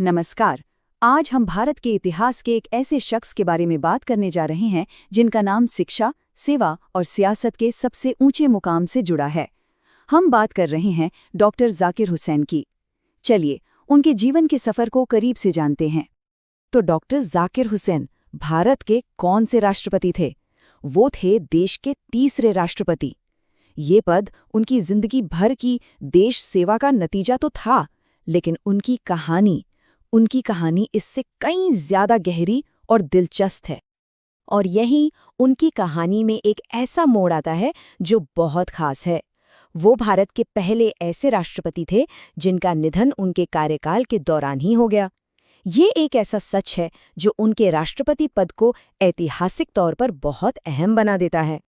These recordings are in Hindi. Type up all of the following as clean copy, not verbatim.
नमस्कार। आज हम भारत के इतिहास के एक ऐसे शख्स के बारे में बात करने जा रहे हैं जिनका नाम शिक्षा, सेवा और सियासत के सबसे ऊंचे मुकाम से जुड़ा है। हम बात कर रहे हैं डॉक्टर जाकिर हुसैन की। चलिए उनके जीवन के सफर को करीब से जानते हैं। तो डॉक्टर जाकिर हुसैन भारत के कौन से राष्ट्रपति थे? वो थे देश के तीसरे राष्ट्रपति। ये पद उनकी जिंदगी भर की देश सेवा का नतीजा तो था, लेकिन उनकी कहानी इससे कहीं ज्यादा गहरी और दिलचस्प है। और यही उनकी कहानी में एक ऐसा मोड़ आता है जो बहुत खास है। वो भारत के पहले ऐसे राष्ट्रपति थे जिनका निधन उनके कार्यकाल के दौरान ही हो गया। ये एक ऐसा सच है जो उनके राष्ट्रपति पद को ऐतिहासिक तौर पर बहुत अहम बना देता है।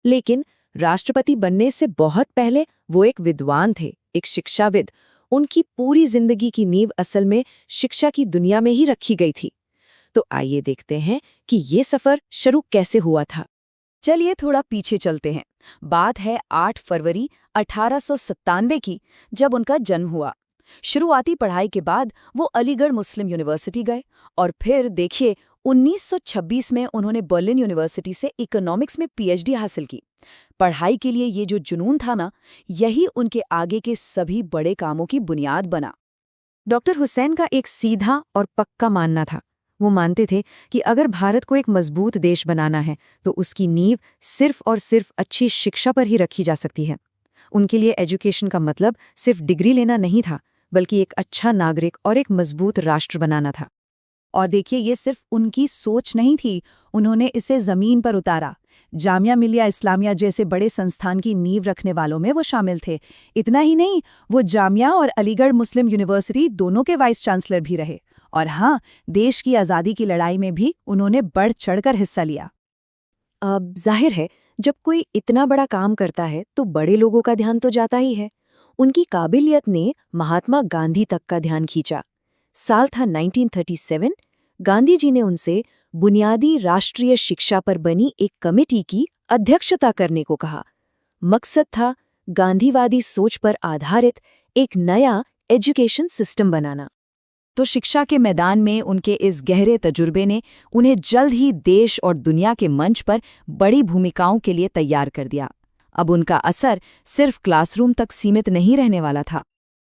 लेकिन राष्ट्रपति बनने से बहुत पहले वो एक विद्वान थे, एक शिक्षाविद। उनकी पूरी जिंदगी की नींव असल में शिक्षा की दुनिया में ही रखी गई थी। तो आइए देखते हैं कि ये सफर शुरू कैसे हुआ था। चलिए थोड़ा पीछे चलते हैं। बात है 8 फरवरी 1897 की, जब उनका जन्म हुआ। शुरुआती पढ़ाई के बाद वो अलीगढ़ मुस्लिम यूनिवर्सिटी गए और फिर देखिए 1926 में उन्होंने बर्लिन यूनिवर्सिटी से इकोनॉमिक्स में पीएचडी हासिल की। पढ़ाई के लिए ये जो जुनून था ना, यही उनके आगे के सभी बड़े कामों की बुनियाद बना। डॉक्टर हुसैन का एक सीधा और पक्का मानना था। वो मानते थे कि अगर भारत को एक मजबूत देश बनाना है तो उसकी नींव सिर्फ और सिर्फ अच्छी शिक्षा पर ही रखी जा सकती है। उनके लिए एजुकेशन का मतलब सिर्फ डिग्री लेना नहीं था, बल्कि एक अच्छा नागरिक और एक मजबूत राष्ट्र बनाना था। और देखिए, ये सिर्फ उनकी सोच नहीं थी, उन्होंने इसे जमीन पर उतारा। जामिया मिलिया इस्लामिया जैसे बड़े संस्थान की नींव रखने वालों में वो शामिल थे। इतना ही नहीं, वो जामिया और अलीगढ़ मुस्लिम यूनिवर्सिटी दोनों के वाइस चांसलर भी रहे। और हाँ, देश की आज़ादी की लड़ाई में भी उन्होंने बढ़ चढ़कर हिस्सा लिया। अब जाहिर है, जब कोई इतना बड़ा काम करता है तो बड़े लोगों का ध्यान तो जाता ही है। उनकी काबिलियत ने महात्मा गांधी तक का ध्यान खींचा। साल था 1937। गांधी जी ने उनसे बुनियादी राष्ट्रीय शिक्षा पर बनी एक कमेटी की अध्यक्षता करने को कहा। मकसद था गांधीवादी सोच पर आधारित एक नया एजुकेशन सिस्टम बनाना। तो शिक्षा के मैदान में उनके इस गहरे तजुर्बे ने उन्हें जल्द ही देश और दुनिया के मंच पर बड़ी भूमिकाओं के लिए तैयार कर दिया। अब उनका असर सिर्फ क्लासरूम तक सीमित नहीं रहने वाला था।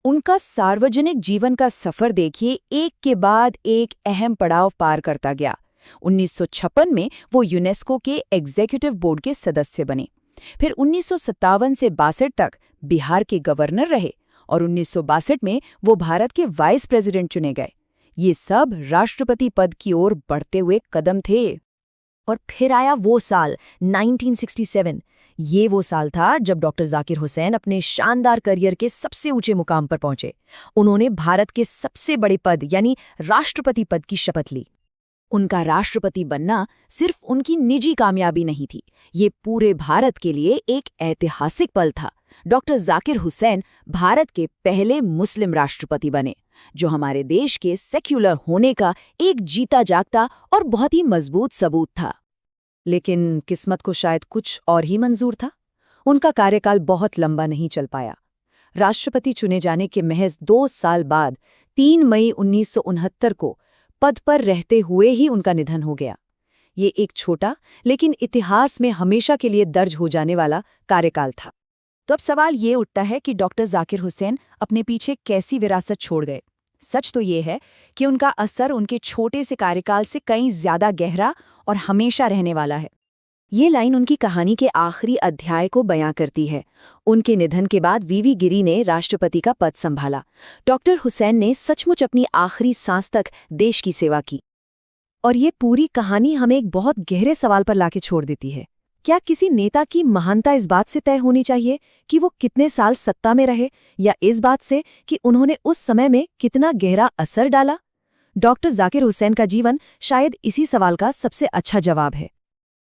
उनका सार्वजनिक जीवन का सफर देखिए, एक के बाद एक अहम पड़ाव पार करता गया। 1956 में वो यूनेस्को के एग्जीक्यूटिव बोर्ड के सदस्य बने। फिर 1957 से 62 तक बिहार के गवर्नर रहे और 1962 में वो भारत के वाइस प्रेसिडेंट चुने गए। ये सब राष्ट्रपति पद की ओर बढ़ते हुए कदम थे। और फिर आया वो साल 1967। ये वो साल था जब डॉक्टर जाकिर हुसैन अपने शानदार करियर के सबसे ऊंचे मुकाम पर पहुंचे। उन्होंने भारत के सबसे बड़े पद यानी राष्ट्रपति पद की शपथ ली। उनका राष्ट्रपति बनना सिर्फ उनकी निजी कामयाबी नहीं थी, ये पूरे भारत के लिए एक ऐतिहासिक पल था। डॉक्टर जाकिर हुसैन भारत के पहले मुस्लिम राष्ट्रपति बने, जो हमारे देश के सेक्युलर होने का एक जीता जागता और बहुत ही मजबूत सबूत था। लेकिन किस्मत को शायद कुछ और ही मंजूर था। उनका कार्यकाल बहुत लंबा नहीं चल पाया। राष्ट्रपति चुने जाने के महज 2 साल बाद 3 मई 1969 को पद पर रहते हुए ही उनका निधन हो गया। ये एक छोटा लेकिन इतिहास में हमेशा के लिए दर्ज हो जाने वाला कार्यकाल था। तो अब सवाल ये उठता है कि डॉक्टर जाकिर हुसैन अपने पीछे कैसी विरासत छोड़ गए। सच तो ये है कि उनका असर उनके छोटे से कार्यकाल से कहीं ज्यादा गहरा और हमेशा रहने वाला है। ये लाइन उनकी कहानी के आखिरी अध्याय को बयां करती है। उनके निधन के बाद वीवी गिरी ने राष्ट्रपति का पद संभाला। डॉक्टर हुसैन ने सचमुच अपनी आखिरी सांस तक देश की सेवा की। और ये पूरी कहानी हमें एक बहुत गहरे सवाल पर लाके छोड़ देती है। क्या किसी नेता की महानता इस बात से तय होनी चाहिए कि वो कितने साल सत्ता में रहे, या इस बात से कि उन्होंने उस समय में कितना गहरा असर डाला? डॉक्टर जाकिर हुसैन का जीवन शायद इसी सवाल का सबसे अच्छा जवाब है।